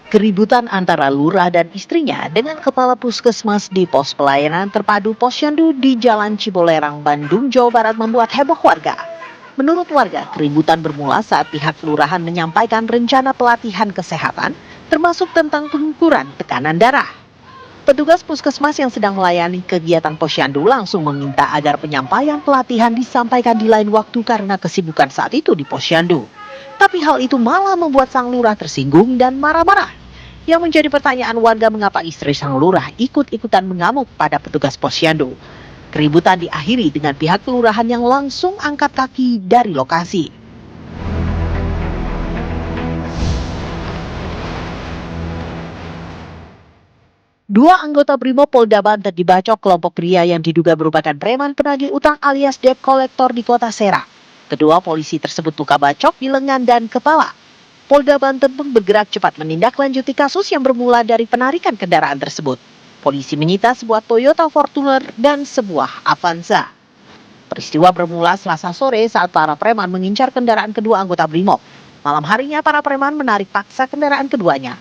Keributan antara lurah dan istrinya dengan kepala puskesmas di pos pelayanan terpadu Posyandu di Jalan Cibolerang, Bandung, Jawa Barat membuat heboh warga. Menurut warga, keributan bermula saat pihak kelurahan menyampaikan rencana pelatihan kesehatan, termasuk tentang pengukuran tekanan darah. Petugas puskesmas yang sedang melayani kegiatan Posyandu langsung meminta agar penyampaian pelatihan disampaikan di lain waktu karena kesibukan saat itu di Posyandu. Tapi hal itu malah membuat sang lurah tersinggung dan marah-marah. Yang menjadi pertanyaan warga mengapa istri sang lurah ikut-ikutan mengamuk pada petugas Posyandu. Keributan diakhiri dengan pihak kelurahan yang langsung angkat kaki dari lokasi. Dua anggota Brimob Polda Banten dibacok kelompok pria yang diduga merupakan preman penagih utang alias debt collector di kota Serang. Kedua polisi tersebut luka bacok di lengan dan kepala. Polda Banten pun bergerak cepat menindaklanjuti kasus yang bermula dari penarikan kendaraan tersebut. Polisi menyita sebuah Toyota Fortuner dan sebuah Avanza. Peristiwa bermula Selasa sore saat para preman mengincar kendaraan kedua anggota Brimob. Malam harinya para preman menarik paksa kendaraan keduanya.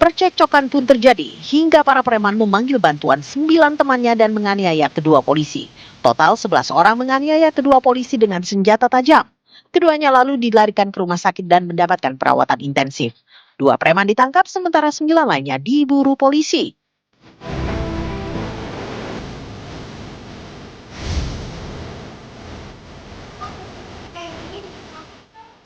Percekcokan pun terjadi hingga para preman memanggil bantuan 9 temannya dan menganiaya kedua polisi. Total 11 orang menganiaya kedua polisi dengan senjata tajam. Keduanya lalu dilarikan ke rumah sakit dan mendapatkan perawatan intensif. 2 preman ditangkap sementara 9 lainnya diburu polisi.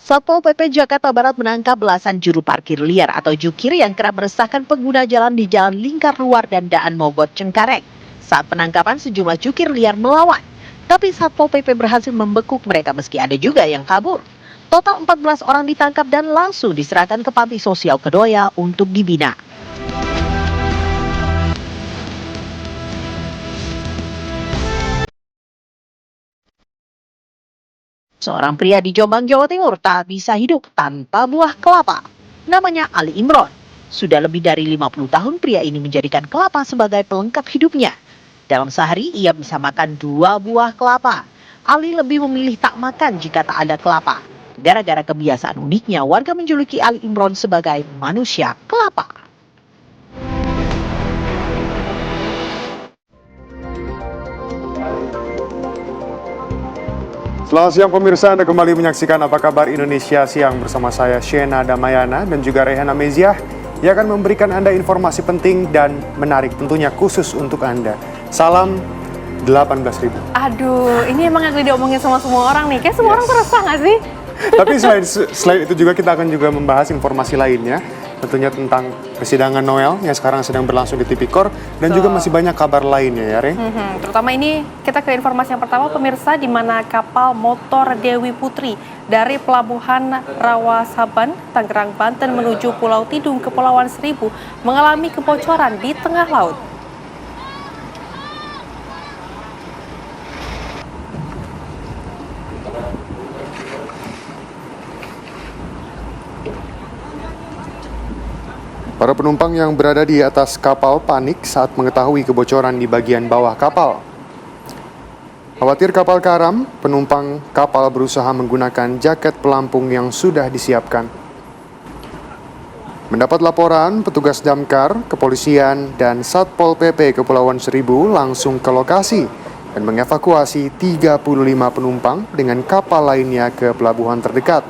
Satpol PP Jakarta Barat menangkap belasan juru parkir liar atau jukir yang kerap meresahkan pengguna jalan di Jalan Lingkar Luar dan Daan Mogot Cengkareng. Saat penangkapan sejumlah jukir liar melawan, tapi Satpol PP berhasil membekuk mereka meski ada juga yang kabur. Total 14 orang ditangkap dan langsung diserahkan ke Panti Sosial Kedoya untuk dibina. Seorang pria di Jombang, Jawa Timur tak bisa hidup tanpa buah kelapa. Namanya Ali Imron. Sudah lebih dari 50 tahun pria ini menjadikan kelapa sebagai pelengkap hidupnya. Dalam sehari ia bisa makan 2 buah kelapa. Ali lebih memilih tak makan jika tak ada kelapa. Gara-gara kebiasaan uniknya, warga menjuluki Ali Imron sebagai manusia kelapa. Selamat siang pemirsa, Anda kembali menyaksikan Apa Kabar Indonesia Siang bersama saya Shena Damayana dan juga Rehan Ameziah yang akan memberikan Anda informasi penting dan menarik tentunya khusus untuk Anda. Salam 18.000. Aduh, ini emang yang diomongin sama semua orang nih. Kayak semua orang tuh resah nggak sih? Tapi selain itu juga kita akan juga membahas informasi lainnya. Tentunya tentang persidangan Noel yang sekarang sedang berlangsung di Tipikor. Dan juga masih banyak kabar lainnya ya, Re. Terutama ini kita ke informasi yang pertama pemirsa, di mana kapal motor Dewi Putri dari Pelabuhan Rawasaban, Tangerang, Banten menuju Pulau Tidung, Kepulauan Seribu mengalami kebocoran di tengah laut. Para penumpang yang berada di atas kapal panik saat mengetahui kebocoran di bagian bawah kapal. Khawatir kapal karam, penumpang kapal berusaha menggunakan jaket pelampung yang sudah disiapkan. Mendapat laporan, petugas damkar, kepolisian, dan Satpol PP Kepulauan Seribu langsung ke lokasi dan mengevakuasi 35 penumpang dengan kapal lainnya ke pelabuhan terdekat.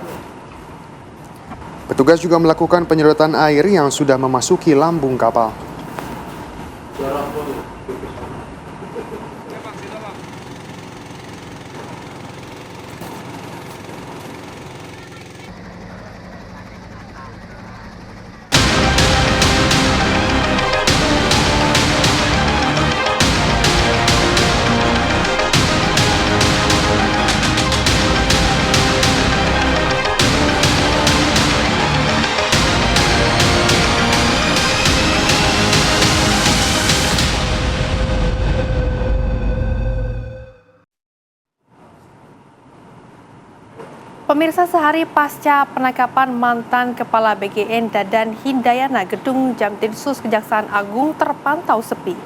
Petugas juga melakukan penyedotan air yang sudah memasuki lambung kapal. Pemirsa, sehari pasca penangkapan mantan Kepala BGN Dadan Hindayana, gedung Jamtinsus Kejaksaan Agung terpantau sepi.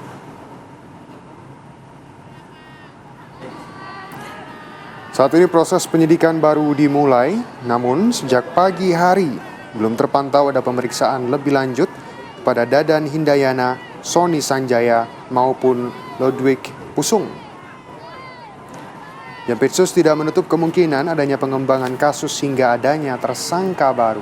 Saat ini proses penyidikan baru dimulai, namun sejak pagi hari Belum terpantau ada pemeriksaan lebih lanjut pada Dadan Hindayana, Sony Sanjaya maupun Ludwig Pusung. Jampitsus tidak menutup kemungkinan adanya pengembangan kasus hingga adanya tersangka baru.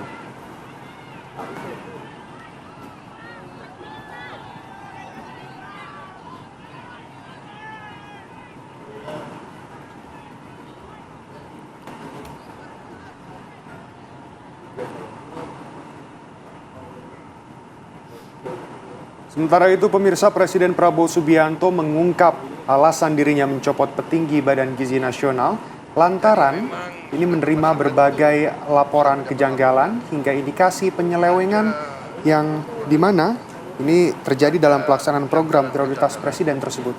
Sementara itu, pemirsa, Presiden Prabowo Subianto mengungkap alasan dirinya mencopot petinggi Badan Gizi Nasional lantaran ini menerima berbagai laporan kejanggalan hingga indikasi penyelewengan yang dimana ini terjadi dalam pelaksanaan program prioritas Presiden tersebut.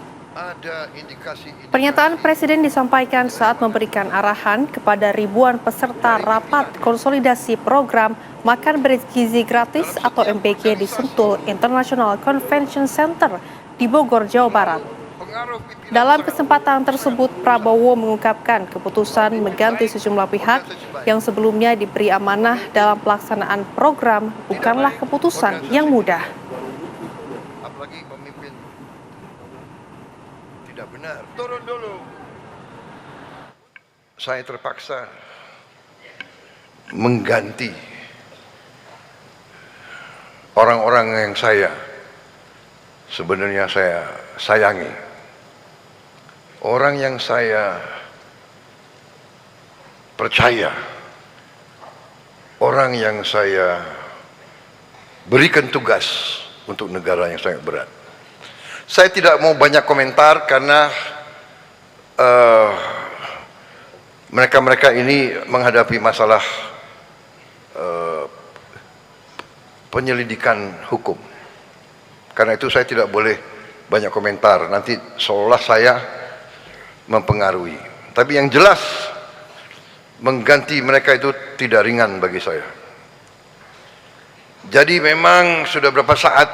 Pernyataan Presiden disampaikan saat memberikan arahan kepada ribuan peserta rapat konsolidasi program Makan Bergizi Gratis atau MBG di Sentul International Convention Center di Bogor, Jawa Barat. Dalam kesempatan tersebut, Prabowo mengungkapkan keputusan mengganti sejumlah pihak yang sebelumnya diberi amanah dalam pelaksanaan program bukanlah keputusan yang mudah. Apalagi pemimpin tidak benar. Turun dulu. Saya terpaksa mengganti orang-orang yang sebenarnya saya sayangi. Orang yang saya percaya. Orang yang saya berikan tugas untuk negara yang sangat berat. Saya tidak mau banyak komentar karena mereka-mereka ini menghadapi masalah penyelidikan hukum. Karena itu saya tidak boleh banyak komentar. Nanti seolah saya mempengaruhi. Tapi yang jelas mengganti mereka itu tidak ringan bagi saya. Jadi memang sudah berapa saat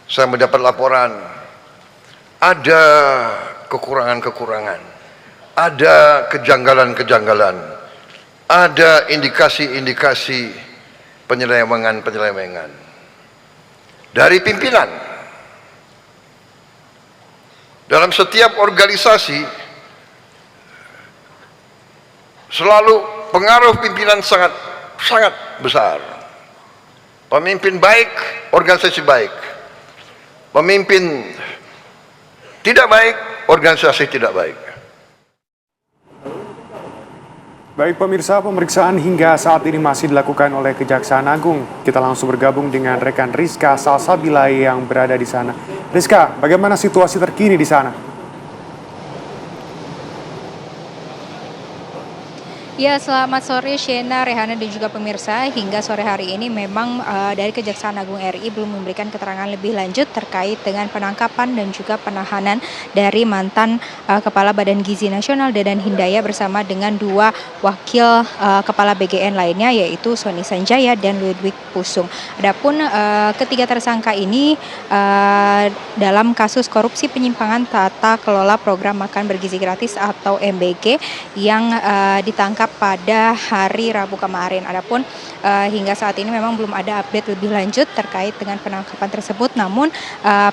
saya mendapat laporan ada kekurangan-kekurangan, ada kejanggalan-kejanggalan, ada indikasi-indikasi penyelewengan dari pimpinan. Dalam setiap organisasi selalu pengaruh pimpinan sangat besar. Pemimpin baik, organisasi baik. Pemimpin tidak baik, organisasi tidak baik. Baik pemirsa, pemeriksaan hingga saat ini masih dilakukan oleh Kejaksaan Agung. Kita langsung bergabung dengan rekan Rizka Salsabila yang berada di sana. Rizka, bagaimana situasi terkini di sana? Ya, selamat sore Shena, Rehana dan juga pemirsa. Hingga sore hari ini memang dari Kejaksaan Agung RI belum memberikan keterangan lebih lanjut terkait dengan penangkapan dan juga penahanan dari mantan Kepala Badan Gizi Nasional Dadan Hindayana bersama dengan dua wakil Kepala BGN lainnya yaitu Sony Sanjaya dan Ludwig Pusung. Adapun ketiga tersangka ini dalam kasus korupsi penyimpangan tata kelola program makan bergizi gratis atau MBG yang ditangkap pada hari Rabu kemarin. Adapun hingga saat ini memang belum ada update lebih lanjut terkait dengan penangkapan tersebut. Namun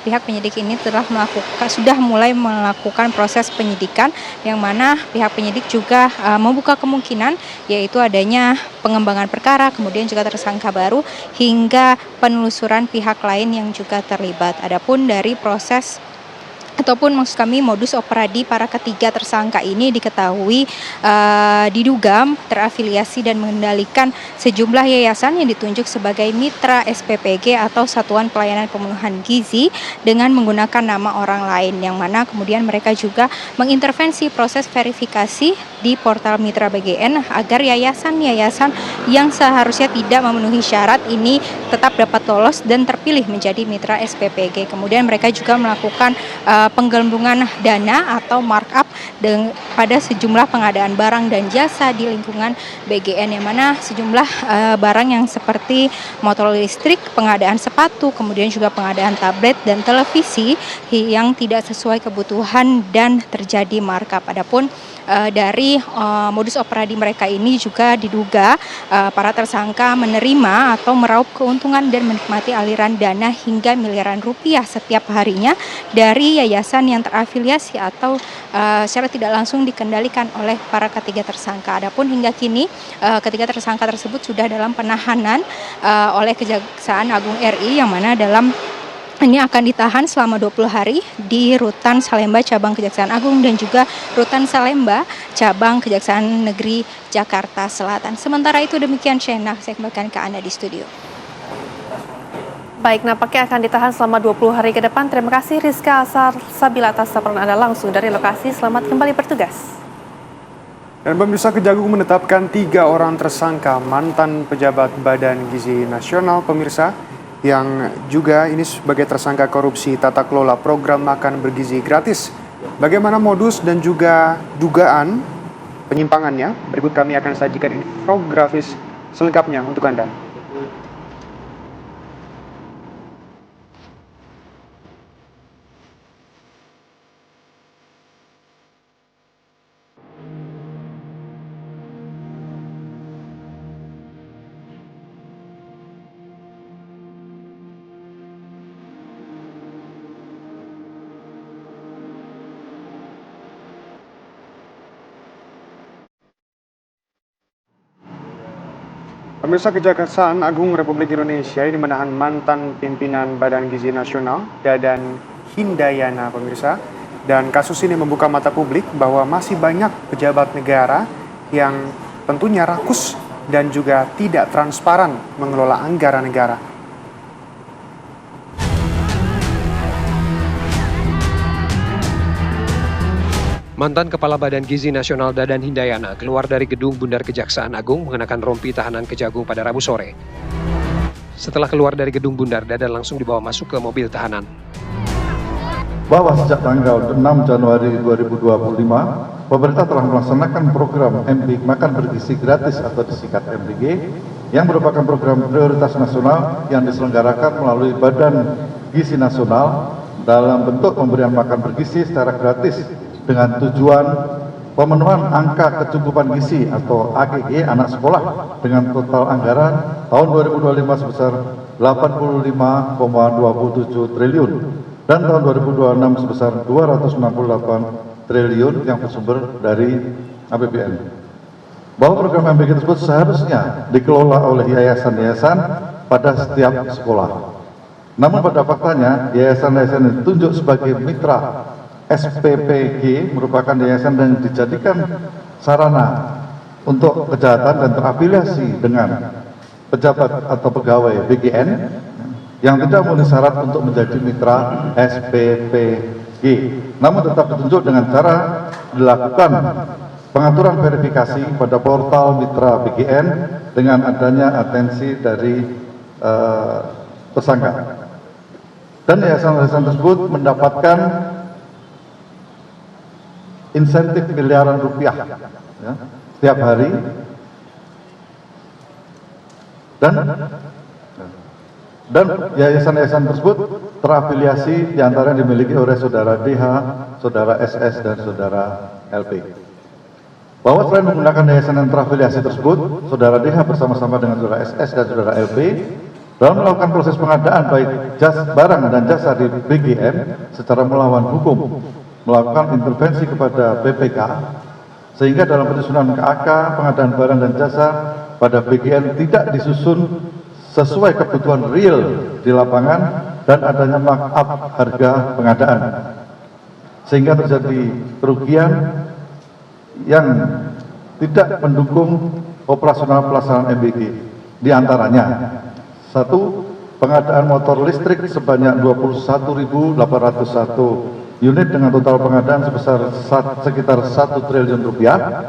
pihak penyidik ini sudah mulai melakukan proses penyidikan yang mana pihak penyidik juga membuka kemungkinan yaitu adanya pengembangan perkara, kemudian juga tersangka baru hingga penelusuran pihak lain yang juga terlibat. Adapun dari proses ataupun maksud kami modus operandi para ketiga tersangka ini diketahui diduga terafiliasi dan mengendalikan sejumlah yayasan yang ditunjuk sebagai mitra SPPG atau Satuan Pelayanan Pemenuhan Gizi dengan menggunakan nama orang lain, yang mana kemudian mereka juga mengintervensi proses verifikasi di portal Mitra BGN agar yayasan-yayasan yang seharusnya tidak memenuhi syarat ini tetap dapat lolos dan terpilih menjadi mitra SPPG. Kemudian mereka juga melakukan penggelembungan dana atau markup pada sejumlah pengadaan barang dan jasa di lingkungan BGN, yang mana sejumlah barang yang seperti motor listrik, pengadaan sepatu, kemudian juga pengadaan tablet dan televisi yang tidak sesuai kebutuhan dan terjadi markup. Adapun dari modus operandi mereka ini juga diduga para tersangka menerima atau meraup keuntungan dan menikmati aliran dana hingga miliaran rupiah setiap harinya dari yayasan yang terafiliasi atau secara tidak langsung dikendalikan oleh para ketiga tersangka. Adapun hingga kini ketiga tersangka tersebut sudah dalam penahanan oleh Kejaksaan Agung RI, yang mana ini akan ditahan selama 20 hari di Rutan Salemba Cabang Kejaksaan Agung dan juga Rutan Salemba Cabang Kejaksaan Negeri Jakarta Selatan. Sementara itu demikian, Shena, saya kembalikan ke Anda di studio. Baik, nampaknya akan ditahan selama 20 hari ke depan. Terima kasih Rizka Sabila atas laporan Anda langsung dari lokasi. Selamat kembali bertugas. Dan pemirsa, Kejagung menetapkan 3 orang tersangka mantan pejabat Badan Gizi Nasional, pemirsa, yang juga ini sebagai tersangka korupsi tata kelola program makan bergizi gratis. Bagaimana modus dan juga dugaan penyimpangannya? Berikut kami akan sajikan infografis selengkapnya untuk Anda. Pemirsa, Kejaksaan Agung Republik Indonesia ini menahan mantan pimpinan Badan Gizi Nasional, Dadan Hindayana, pemirsa. Dan kasus ini membuka mata publik bahwa masih banyak pejabat negara yang tentunya rakus dan juga tidak transparan mengelola anggaran negara. Mantan Kepala Badan Gizi Nasional Dadan Hindayana keluar dari gedung Bundar Kejaksaan Agung mengenakan rompi tahanan Kejagung pada Rabu sore. Setelah keluar dari gedung Bundar, Dadan langsung dibawa masuk ke mobil tahanan. Bahwa sejak tanggal 6 Januari 2025, pemerintah telah melaksanakan program MBG Makan Bergizi Gratis atau disingkat MBG, yang merupakan program prioritas nasional yang diselenggarakan melalui Badan Gizi Nasional dalam bentuk pemberian makan bergizi secara gratis dengan tujuan pemenuhan angka kecukupan gizi atau AGG anak sekolah dengan total anggaran tahun 2025 sebesar 85,27 triliun dan tahun 2026 sebesar 268 triliun yang bersumber dari APBN. Bahwa program MBG tersebut seharusnya dikelola oleh yayasan-yayasan pada setiap sekolah. Namun pada faktanya yayasan-yayasan yang ditunjuk sebagai mitra SPPG merupakan yayasan yang dijadikan sarana untuk kejahatan dan terafiliasi dengan pejabat atau pegawai BGN yang tidak memenuhi syarat untuk menjadi mitra SPPG. Namun tetap ditunjuk dengan cara dilakukan pengaturan verifikasi pada portal mitra BGN dengan adanya atensi dari tersangka. Dan yayasan-yayasan tersebut mendapatkan insentif miliaran rupiah ya, setiap hari, dan yayasan-yayasan tersebut terafiliasi diantara dimiliki oleh saudara DH, saudara SS, dan saudara LP. Bahwa selain menggunakan yayasan yang terafiliasi tersebut, saudara DH bersama-sama dengan saudara SS dan saudara LP dalam melakukan proses pengadaan baik barang dan jasa di BGN secara melawan hukum, melakukan intervensi kepada BPK, sehingga dalam penyusunan KAK pengadaan barang dan jasa pada BGN tidak disusun sesuai kebutuhan real di lapangan dan adanya markup harga pengadaan, sehingga terjadi kerugian yang tidak mendukung operasional pelaksanaan MBG. Di antaranya, 1. Pengadaan motor listrik sebanyak 21.801 unit dengan total pengadaan sebesar sekitar 1 triliun rupiah.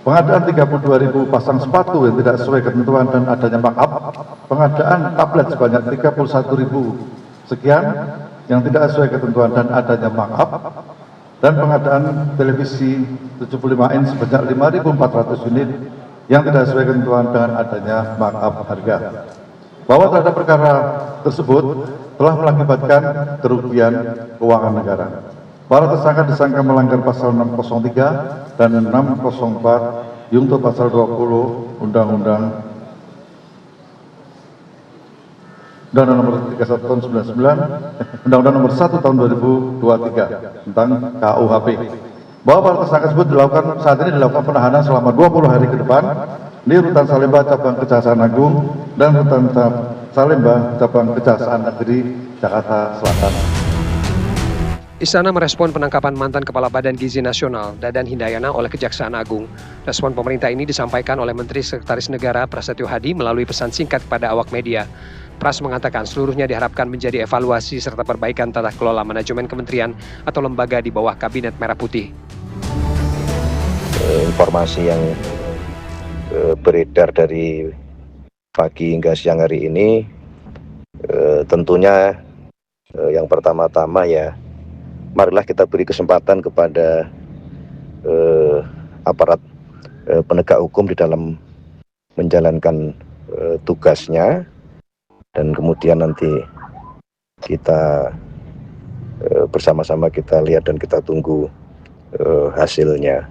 Pengadaan 32.000 pasang sepatu yang tidak sesuai ketentuan dan adanya markup. Pengadaan tablet sebanyak 31.000 sekian yang tidak sesuai ketentuan dan adanya markup, dan pengadaan televisi 75 inch sebanyak 5.400 unit yang tidak sesuai ketentuan dengan adanya markup harga. Bahwa terhadap perkara tersebut telah mengakibatkan kerugian keuangan negara. Para tersangka disangka melanggar pasal 603 dan 604 junto pasal 20 Undang-Undang Nomor 31 Tahun 99, Undang-Undang Nomor 1 Tahun 2023 tentang KUHP. Bahwa para tersangka tersebut saat ini dilakukan penahanan selama 20 hari ke depan di Rutan Salemba Cabang Kejaksaan Agung dan Rutan Salemba Cabang Kejaksaan Negeri Jakarta Selatan. Istana merespon penangkapan mantan Kepala Badan Gizi Nasional Dadan Hindayana oleh Kejaksaan Agung. Respon pemerintah ini disampaikan oleh Menteri Sekretaris Negara Prasetyo Hadi melalui pesan singkat kepada awak media. Pras mengatakan seluruhnya diharapkan menjadi evaluasi serta perbaikan tata kelola manajemen kementerian atau lembaga di bawah Kabinet Merah Putih. Informasi yang beredar dari pagi hingga siang hari ini tentunya yang pertama-tama ya, marilah kita beri kesempatan kepada aparat penegak hukum di dalam menjalankan tugasnya, dan kemudian nanti kita bersama-sama kita lihat dan kita tunggu hasilnya.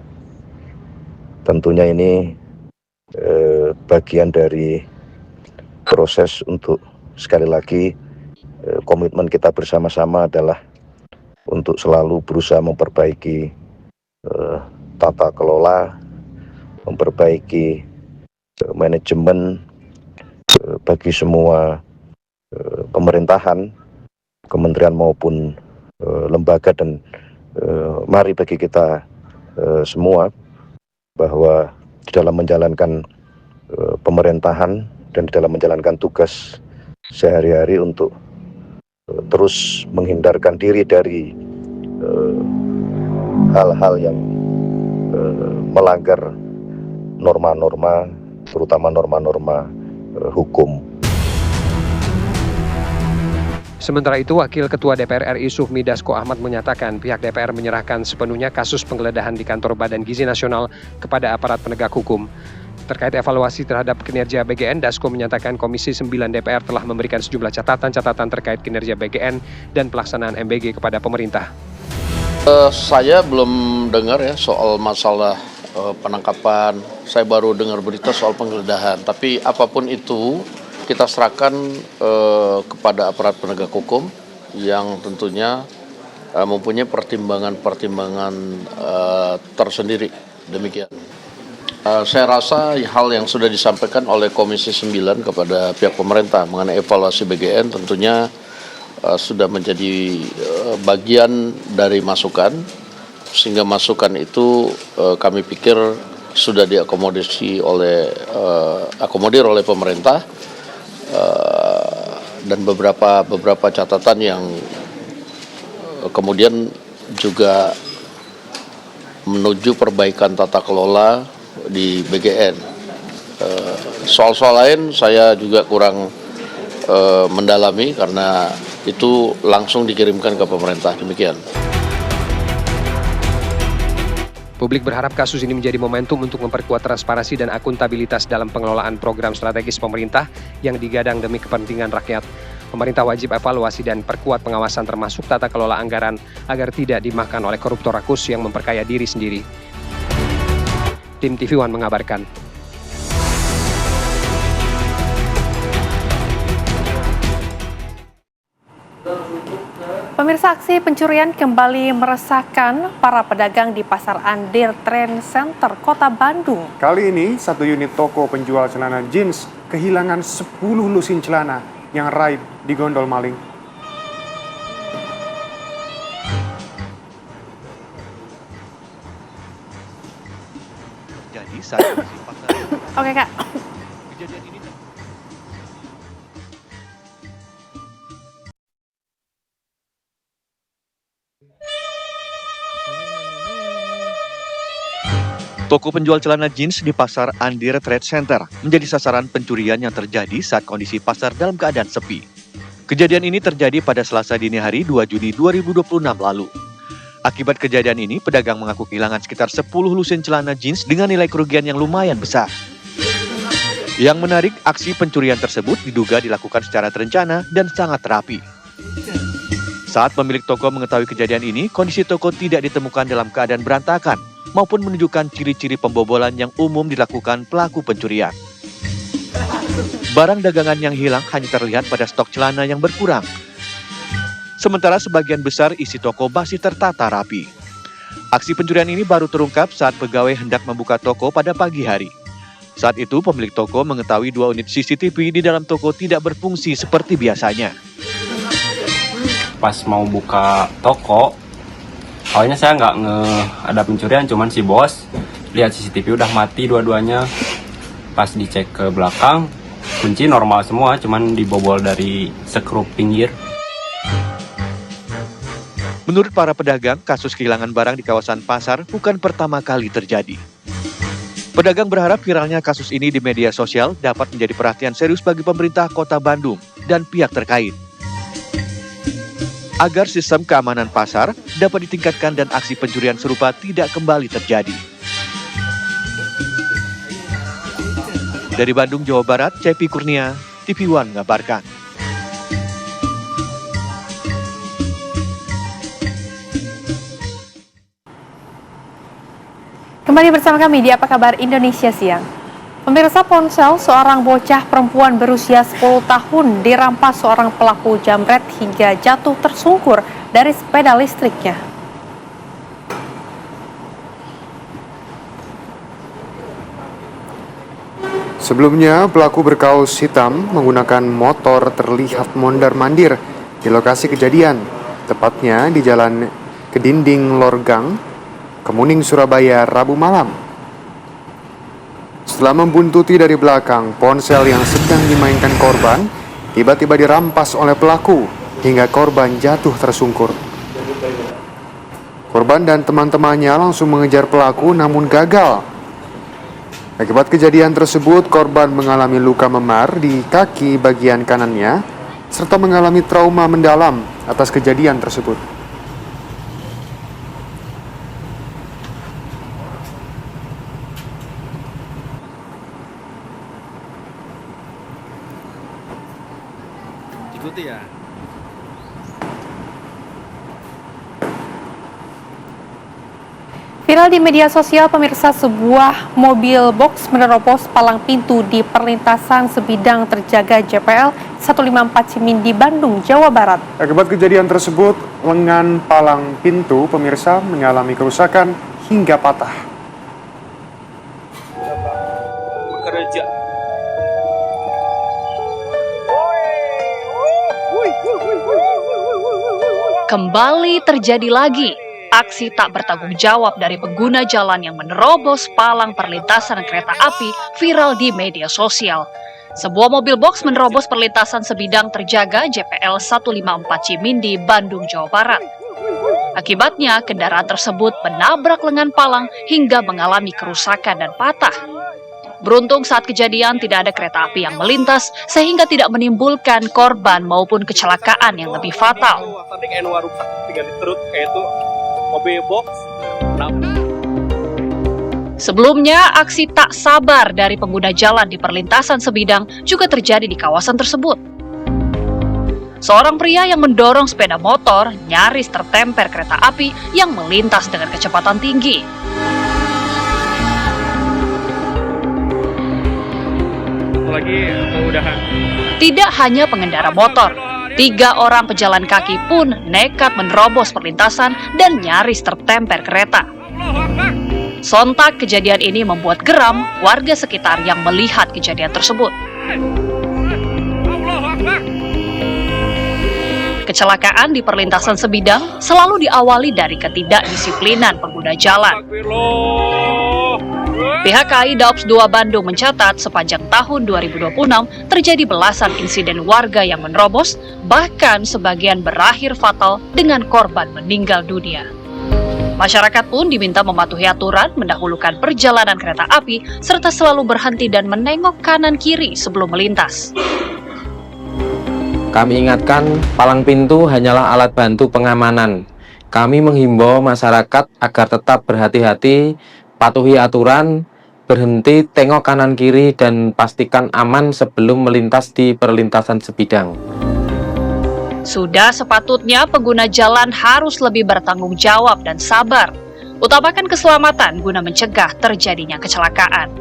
Tentunya ini bagian dari proses untuk sekali lagi komitmen kita bersama-sama adalah untuk selalu berusaha memperbaiki tata kelola, memperbaiki manajemen bagi semua pemerintahan, kementerian maupun lembaga, dan mari bagi kita semua bahwa di dalam menjalankan pemerintahan dan di dalam menjalankan tugas sehari-hari untuk terus menghindarkan diri dari hal-hal yang melanggar norma-norma, terutama norma-norma hukum. Sementara itu, Wakil Ketua DPR RI Sufmi Dasko Ahmad menyatakan pihak DPR menyerahkan sepenuhnya kasus penggeledahan di kantor Badan Gizi Nasional kepada aparat penegak hukum. Terkait evaluasi terhadap kinerja BGN, Dasko menyatakan Komisi 9 DPR telah memberikan sejumlah catatan-catatan terkait kinerja BGN dan pelaksanaan MBG kepada pemerintah. Saya belum dengar ya soal masalah penangkapan. Saya baru dengar berita soal penggeledahan. Tapi apapun itu, kita serahkan kepada aparat penegak hukum yang tentunya mempunyai pertimbangan-pertimbangan tersendiri. Demikian. Saya rasa hal yang sudah disampaikan oleh Komisi 9 kepada pihak pemerintah mengenai evaluasi BGN tentunya sudah menjadi bagian dari masukan, sehingga masukan itu kami pikir sudah diakomodir oleh pemerintah, dan beberapa catatan yang kemudian juga menuju perbaikan tata kelola di BGN. Soal-soal lain saya juga kurang mendalami karena itu langsung dikirimkan ke pemerintah. Demikian. Publik berharap kasus ini menjadi momentum untuk memperkuat transparansi dan akuntabilitas dalam pengelolaan program strategis pemerintah yang digadang demi kepentingan rakyat. Pemerintah wajib evaluasi dan perkuat pengawasan termasuk tata kelola anggaran agar tidak dimakan oleh koruptor rakus yang memperkaya diri sendiri. Tim TV One mengabarkan. Pemirsa, aksi pencurian kembali meresahkan para pedagang di Pasar Andir Trade Center, Kota Bandung. Kali ini, satu unit toko penjual celana jeans kehilangan 10 lusin celana yang raib di gondol maling. Jadi saat pasar. Oke, Kak. Kejadian ini Toko penjual celana jeans di Pasar Andir Trade Center menjadi sasaran pencurian yang terjadi saat kondisi pasar dalam keadaan sepi. Kejadian ini terjadi pada Selasa dini hari 2 Juni 2026 lalu. Akibat kejadian ini, pedagang mengaku kehilangan sekitar 10 lusin celana jeans dengan nilai kerugian yang lumayan besar. Yang menarik, aksi pencurian tersebut diduga dilakukan secara terencana dan sangat rapi. Saat pemilik toko mengetahui kejadian ini, kondisi toko tidak ditemukan dalam keadaan berantakan maupun menunjukkan ciri-ciri pembobolan yang umum dilakukan pelaku pencurian. Barang dagangan yang hilang hanya terlihat pada stok celana yang berkurang. Sementara sebagian besar isi toko masih tertata rapi. Aksi pencurian ini baru terungkap saat pegawai hendak membuka toko pada pagi hari. Saat itu pemilik toko mengetahui 2 unit CCTV di dalam toko tidak berfungsi seperti biasanya. Pas mau buka toko, awalnya saya nggak ada pencurian, cuman si bos lihat CCTV udah mati dua-duanya. Pas dicek ke belakang, kunci normal semua, cuman dibobol dari sekrup pinggir. Menurut para pedagang, kasus kehilangan barang di kawasan pasar bukan pertama kali terjadi. Pedagang berharap viralnya kasus ini di media sosial dapat menjadi perhatian serius bagi pemerintah Kota Bandung dan pihak terkait, agar sistem keamanan pasar dapat ditingkatkan dan aksi pencurian serupa tidak kembali terjadi. Dari Bandung, Jawa Barat, Cepi Kurnia, TV One mengabarkan. Kembali bersama kami di Apa Kabar Indonesia Siang. Pemirsa, ponsel seorang bocah perempuan berusia 10 tahun dirampas seorang pelaku jambret hingga jatuh tersungkur dari sepeda listriknya. Sebelumnya, pelaku berkaos hitam menggunakan motor terlihat mondar-mandir di lokasi kejadian, tepatnya di Jalan Kedinding Lorgang, Kemuning, Surabaya, Rabu malam. Setelah membuntuti dari belakang, ponsel yang sedang dimainkan korban tiba-tiba dirampas oleh pelaku hingga korban jatuh tersungkur. Korban dan teman-temannya langsung mengejar pelaku namun gagal. Akibat kejadian tersebut, korban mengalami luka memar di kaki bagian kanannya serta mengalami trauma mendalam atas kejadian tersebut. Ikuti ya. Viral di media sosial, pemirsa, sebuah mobil box menerobos palang pintu di perlintasan sebidang terjaga JPL 154 Cimindi, Bandung, Jawa Barat. Akibat kejadian tersebut, lengan palang pintu pemirsa mengalami kerusakan hingga patah. Bekerja. Kembali terjadi lagi aksi tak bertanggung jawab dari pengguna jalan yang menerobos palang perlintasan kereta api viral di media sosial. Sebuah mobil box menerobos perlintasan sebidang terjaga JPL 154 Cimindi, Bandung, Jawa Barat. Akibatnya, kendaraan tersebut menabrak lengan palang hingga mengalami kerusakan dan patah. Beruntung saat kejadian tidak ada kereta api yang melintas sehingga tidak menimbulkan korban maupun kecelakaan yang lebih fatal. Sebelumnya, aksi tak sabar dari pengguna jalan di perlintasan sebidang juga terjadi di kawasan tersebut. Seorang pria yang mendorong sepeda motor nyaris tertemper kereta api yang melintas dengan kecepatan tinggi. Tidak hanya pengendara motor, 3 orang pejalan kaki pun nekat menerobos perlintasan dan nyaris tertemper kereta. Sontak kejadian ini membuat geram warga sekitar yang melihat kejadian tersebut. Kecelakaan di perlintasan sebidang selalu diawali dari ketidakdisiplinan pengguna jalan. Pihak KAI Daops 2 Bandung mencatat sepanjang tahun 2026 terjadi belasan insiden warga yang menerobos, bahkan sebagian berakhir fatal dengan korban meninggal dunia. Masyarakat pun diminta mematuhi aturan, mendahulukan perjalanan kereta api, serta selalu berhenti dan menengok kanan kiri sebelum melintas. Kami ingatkan, palang pintu hanyalah alat bantu pengamanan. Kami menghimbau masyarakat agar tetap berhati-hati, patuhi aturan, berhenti, tengok kanan kiri, dan pastikan aman sebelum melintas di perlintasan sebidang. Sudah sepatutnya pengguna jalan harus lebih bertanggung jawab dan sabar. Utamakan keselamatan guna mencegah terjadinya kecelakaan.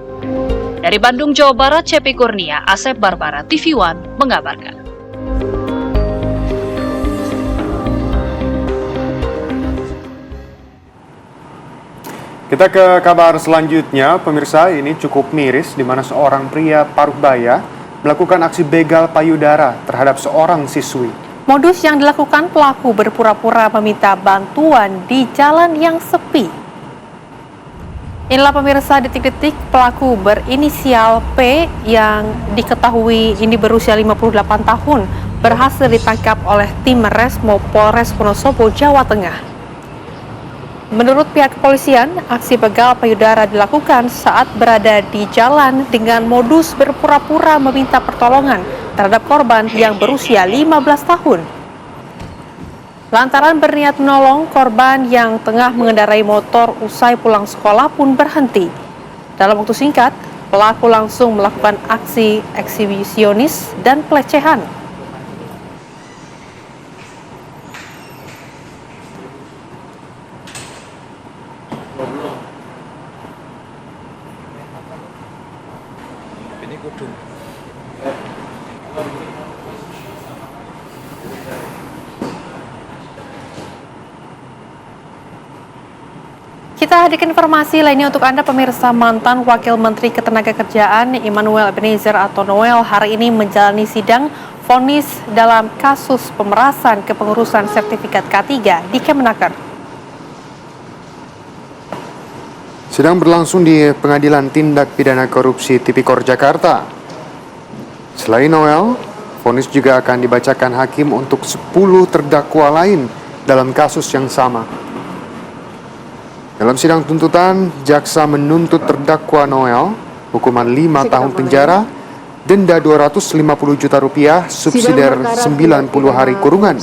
Dari Bandung, Jawa Barat, Cepi Kurnia, Asep Barbara, TV One mengabarkan. Kita ke kabar selanjutnya, pemirsa, ini cukup miris di mana seorang pria paruh baya melakukan aksi begal payudara terhadap seorang siswi. Modus yang dilakukan pelaku berpura-pura meminta bantuan di jalan yang sepi. Inilah pemirsa detik-detik pelaku berinisial P yang diketahui ini berusia 58 tahun berhasil ditangkap oleh tim Resmo Polres Wonosobo, Jawa Tengah. Menurut pihak kepolisian, aksi begal payudara dilakukan saat berada di jalan dengan modus berpura-pura meminta pertolongan terhadap korban yang berusia 15 tahun. Lantaran berniat menolong, korban yang tengah mengendarai motor usai pulang sekolah pun berhenti. Dalam waktu singkat, pelaku langsung melakukan aksi eksibisionis dan pelecehan. Kita hadirkan informasi lainnya untuk Anda pemirsa. Mantan Wakil Menteri Ketenagakerjaan Immanuel Ebenezer atau Noel hari ini menjalani sidang vonis dalam kasus pemerasan kepengurusan sertifikat K3 di Kemenaker. Sidang berlangsung di Pengadilan Tindak Pidana Korupsi Tipikor Jakarta. Selain Noel, vonis juga akan dibacakan hakim untuk 10 terdakwa lain dalam kasus yang sama. Dalam sidang tuntutan, jaksa menuntut terdakwa Noel hukuman 5 tahun penjara, denda 250 juta rupiah, subsidiar 90 hari kurungan.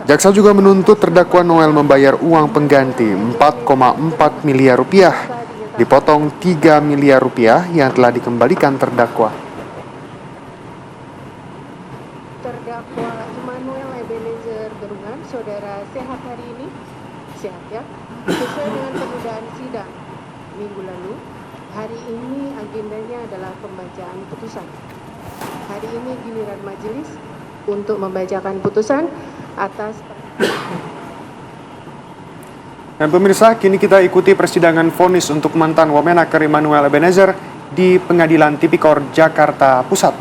Jaksa juga menuntut terdakwa Noel membayar uang pengganti 4,4 miliar rupiah, dipotong 3 miliar rupiah yang telah dikembalikan terdakwa. Terdakwa Immanuel Ebenezer Gerungan, saudara sehat hari ini? Sehat ya? Sesuai dengan penundaan sidang minggu lalu, hari ini agendanya adalah pembacaan putusan. Hari ini giliran majelis untuk membacakan putusan atas. Dan pemirsa, kini kita ikuti persidangan vonis untuk mantan Wamenaker Immanuel Ebenezer di Pengadilan Tipikor Jakarta Pusat.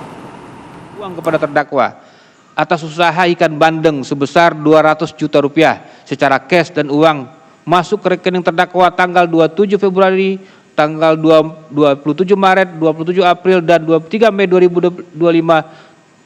Uang kepada terdakwa atas usaha ikan bandeng sebesar 200 juta rupiah secara cash dan uang masuk ke rekening terdakwa tanggal 27 Februari, tanggal 27 Maret, 27 April, dan 23 Mei 2025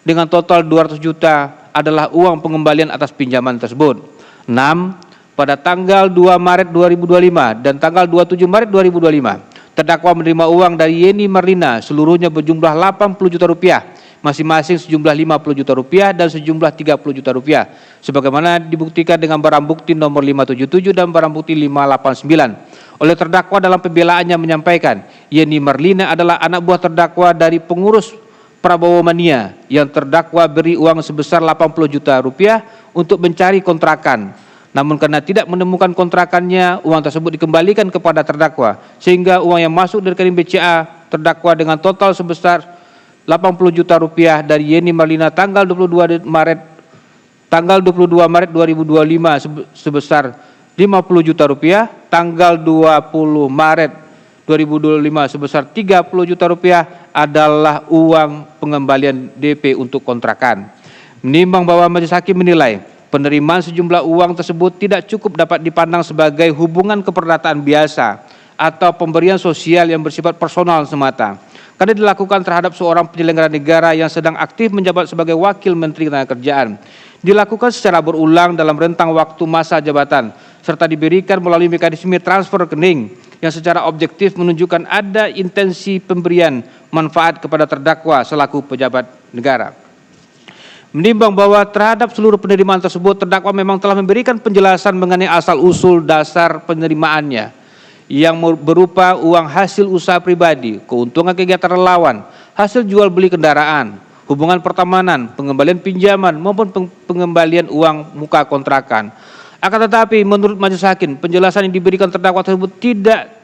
dengan total 200 juta adalah uang pengembalian atas pinjaman tersebut. 6. Pada tanggal 2 Maret 2025 dan tanggal 27 Maret 2025, terdakwa menerima uang dari Yeni Marlina seluruhnya berjumlah 80 juta rupiah, masing-masing sejumlah 50 juta rupiah dan sejumlah 30 juta rupiah, sebagaimana dibuktikan dengan barang bukti nomor 577 dan barang bukti 589. Oleh terdakwa dalam pembelaannya menyampaikan, Yeni Marlina adalah anak buah terdakwa dari pengurus Prabowo Mania yang terdakwa beri uang sebesar 80 juta rupiah untuk mencari kontrakan. Namun karena tidak menemukan kontrakannya, uang tersebut dikembalikan kepada terdakwa, sehingga uang yang masuk dari rekening BCA terdakwa dengan total sebesar 80 juta rupiah dari Yeni Marlina tanggal 22 Maret 2025 sebesar 50 juta rupiah, tanggal 20 Maret 2025 sebesar 30 juta rupiah adalah uang pengembalian DP untuk kontrakan. Menimbang bahwa majelis hakim menilai penerimaan sejumlah uang tersebut tidak cukup dapat dipandang sebagai hubungan keperdataan biasa atau pemberian sosial yang bersifat personal semata, karena dilakukan terhadap seorang penyelenggara negara yang sedang aktif menjabat sebagai Wakil Menteri Ketenagakerjaan, dilakukan secara berulang dalam rentang waktu masa jabatan, serta diberikan melalui mekanisme transfer rekening yang secara objektif menunjukkan ada intensi pemberian manfaat kepada terdakwa selaku pejabat negara. Menimbang bahwa terhadap seluruh penerimaan tersebut terdakwa memang telah memberikan penjelasan mengenai asal-usul dasar penerimaannya yang berupa uang hasil usaha pribadi, keuntungan kegiatan relawan, hasil jual beli kendaraan, hubungan pertemanan, pengembalian pinjaman maupun pengembalian uang muka kontrakan. Akan tetapi menurut majelis hakim, penjelasan yang diberikan terdakwa tersebut tidak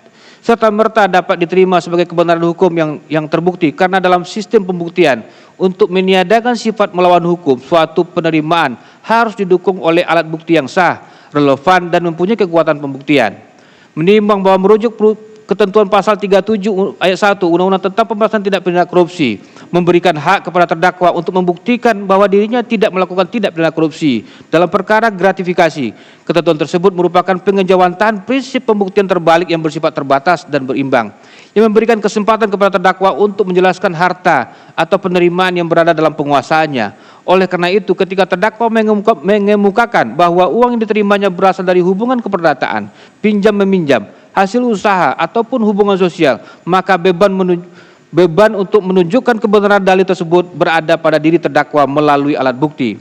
serta-merta dapat diterima sebagai kebenaran hukum yang terbukti karena dalam sistem pembuktian untuk meniadakan sifat melawan hukum suatu penerimaan harus didukung oleh alat bukti yang sah, relevan dan mempunyai kekuatan pembuktian. Menimbang bahwa merujuk ketentuan pasal 37 ayat 1 Undang-Undang tentang Pemberantasan Tindak Pidana Korupsi memberikan hak kepada terdakwa untuk membuktikan bahwa dirinya tidak melakukan tindak pidana korupsi dalam perkara gratifikasi. Ketentuan tersebut merupakan pengejawantahan prinsip pembuktian terbalik yang bersifat terbatas dan berimbang, yang memberikan kesempatan kepada terdakwa untuk menjelaskan harta atau penerimaan yang berada dalam penguasaannya. Oleh karena itu, ketika terdakwa mengemukakan bahwa uang yang diterimanya berasal dari hubungan keperdataan, pinjam-meminjam, hasil usaha ataupun hubungan sosial, maka beban untuk menunjukkan kebenaran dalil tersebut berada pada diri terdakwa melalui alat bukti.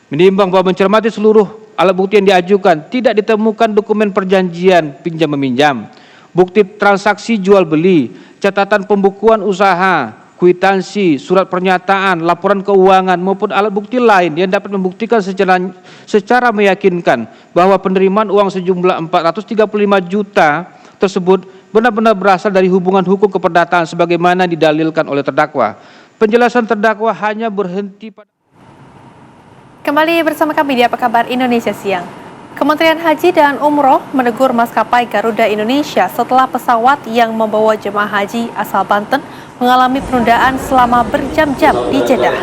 Menimbang bahwa mencermati seluruh alat bukti yang diajukan, tidak ditemukan dokumen perjanjian pinjam-meminjam, bukti transaksi jual beli, catatan pembukuan usaha, kwitansi, surat pernyataan, laporan keuangan maupun alat bukti lain yang dapat membuktikan secara meyakinkan bahwa penerimaan uang sejumlah 435 juta tersebut benar-benar berasal dari hubungan hukum keperdataan sebagaimana didalilkan oleh terdakwa. Penjelasan terdakwa hanya berhenti pada... Kembali bersama kami di Apa Kabar Indonesia Siang. Kementerian Haji dan Umroh menegur maskapai Garuda Indonesia setelah pesawat yang membawa jemaah haji asal Banten mengalami penundaan selama berjam-jam di Jeddah.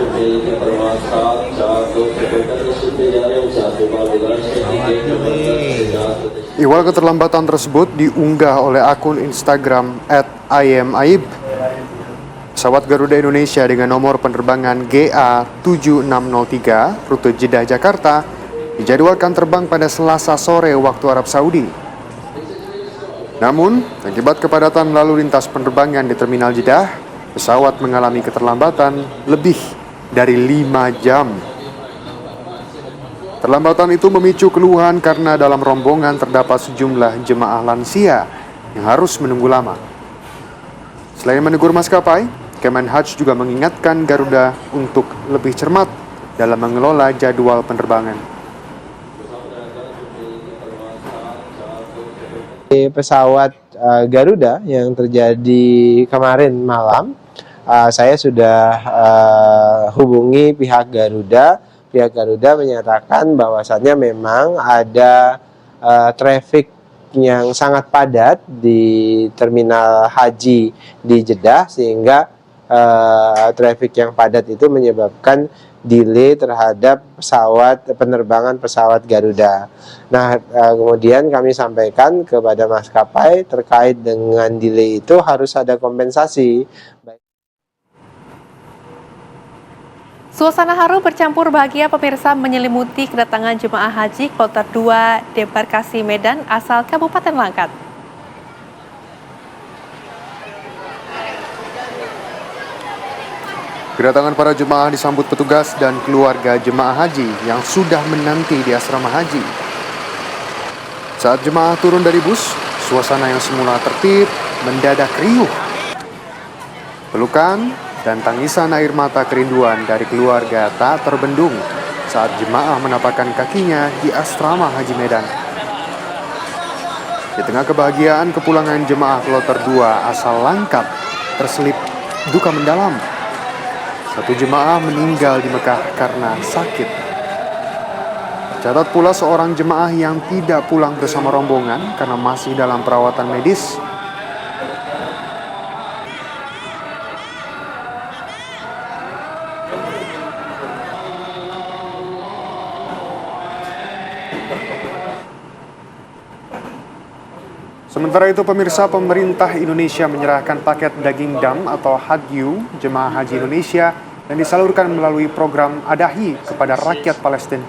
Iwal keterlambatan tersebut diunggah oleh akun Instagram @IamAib. Pesawat Garuda Indonesia dengan nomor penerbangan GA7603 rute Jeddah Jakarta dijadwalkan terbang pada Selasa sore waktu Arab Saudi. Namun, akibat kepadatan lalu lintas penerbangan di Terminal Jeddah, pesawat mengalami keterlambatan lebih dari 5 jam. Terlambatan itu memicu keluhan karena dalam rombongan terdapat sejumlah jemaah lansia yang harus menunggu lama. Selain menegur maskapai, Kemenhaj juga mengingatkan Garuda untuk lebih cermat dalam mengelola jadwal penerbangan. Pesawat Garuda yang terjadi kemarin malam, saya sudah hubungi pihak Garuda. Pihak Garuda menyatakan bahwasannya memang ada traffic yang sangat padat di terminal haji di Jeddah, sehingga traffic yang padat itu menyebabkan delay terhadap penerbangan pesawat Garuda. Nah, kemudian kami sampaikan kepada maskapai terkait dengan delay itu harus ada kompensasi. Suasana haru bercampur bahagia pemirsa menyelimuti kedatangan jemaah haji kloter 2 Debarkasi Medan asal Kabupaten Langkat. Kedatangan para jemaah disambut petugas dan keluarga jemaah haji yang sudah menanti di asrama haji. Saat jemaah turun dari bus, suasana yang semula tertib mendadak riuh. Pelukan dan tangisan air mata kerinduan dari keluarga tak terbendung saat jemaah menapakkan kakinya di asrama Haji Medan. Di tengah kebahagiaan kepulangan jemaah kloter 2 asal Langkat terselip duka mendalam. Satu jemaah meninggal di Mekah karena sakit. Catat pula seorang jemaah yang tidak pulang bersama rombongan karena masih dalam perawatan medis. Sementara itu, pemirsa, pemerintah Indonesia menyerahkan paket daging dam atau hadyu jemaah haji Indonesia yang disalurkan melalui program Adahi kepada rakyat Palestina.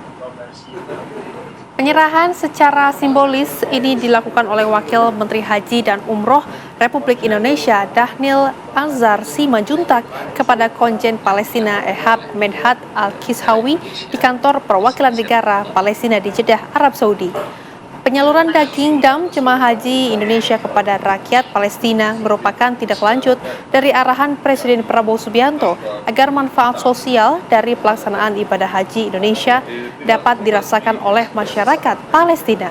Penyerahan secara simbolis ini dilakukan oleh Wakil Menteri Haji dan Umroh Republik Indonesia Dhanil Anzar Simanjuntak kepada Konjen Palestina Ehab Medhat Al-Kishawi di kantor perwakilan negara Palestina di Jeddah, Arab Saudi. Penyaluran daging dam jemaah haji Indonesia kepada rakyat Palestina merupakan tindak lanjut dari arahan Presiden Prabowo Subianto agar manfaat sosial dari pelaksanaan ibadah haji Indonesia dapat dirasakan oleh masyarakat Palestina.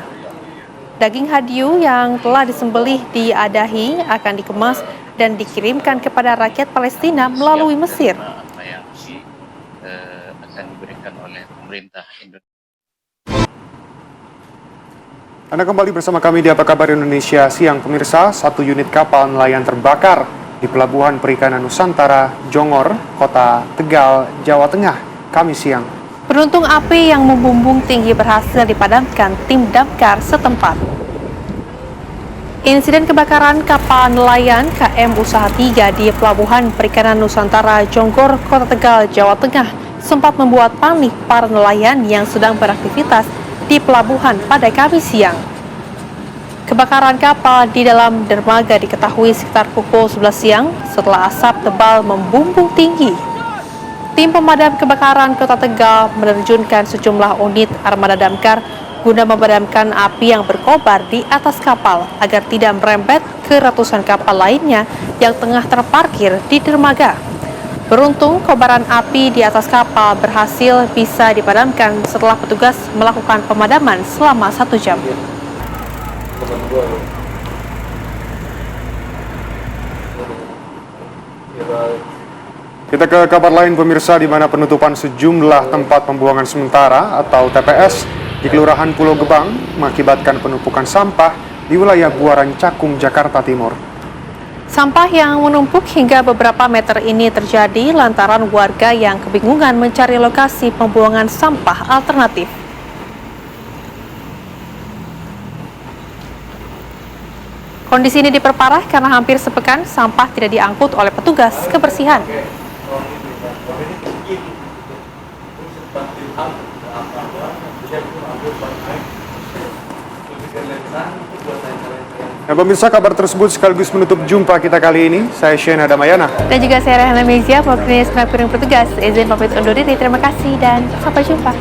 Daging hadyu yang telah disembelih di Adahi akan dikemas dan dikirimkan kepada rakyat Palestina melalui Mesir. Akan diberikan oleh pemerintah Indonesia. Anda kembali bersama kami di Apa Kabar Indonesia Siang, pemirsa. Satu unit kapal nelayan terbakar di Pelabuhan Perikanan Nusantara, Jongor, Kota Tegal, Jawa Tengah, Kamis siang. Beruntung api yang membumbung tinggi berhasil dipadamkan tim damkar setempat. Insiden kebakaran kapal nelayan KM Usaha 3 di Pelabuhan Perikanan Nusantara, Jonggor, Kota Tegal, Jawa Tengah sempat membuat panik para nelayan yang sedang beraktivitas di pelabuhan pada Kamis siang. Kebakaran kapal di dalam dermaga diketahui sekitar pukul 11 siang setelah asap tebal membumbung tinggi. Tim pemadam kebakaran Kota Tegal menerjunkan sejumlah unit armada damkar guna memadamkan api yang berkobar di atas kapal agar tidak merembet ke ratusan kapal lainnya yang tengah terparkir di dermaga. Beruntung, kobaran api di atas kapal berhasil bisa dipadamkan setelah petugas melakukan pemadaman selama 1 jam. Kita ke kabar lain, pemirsa, di mana penutupan sejumlah tempat pembuangan sementara atau TPS di Kelurahan Pulau Gebang mengakibatkan penumpukan sampah di wilayah Buaran Cakung, Jakarta Timur. Sampah yang menumpuk hingga beberapa meter ini terjadi lantaran warga yang kebingungan mencari lokasi pembuangan sampah alternatif. Kondisi ini diperparah karena hampir sepekan sampah tidak diangkut oleh petugas kebersihan. Nah, pemirsa, kabar tersebut sekaligus menutup jumpa kita kali ini. Saya Shena Damayana. Dan juga saya Rehana Mezia, Pokoknya Semak Piring Petugas. Izin pamit undur diri, terima kasih dan sampai jumpa.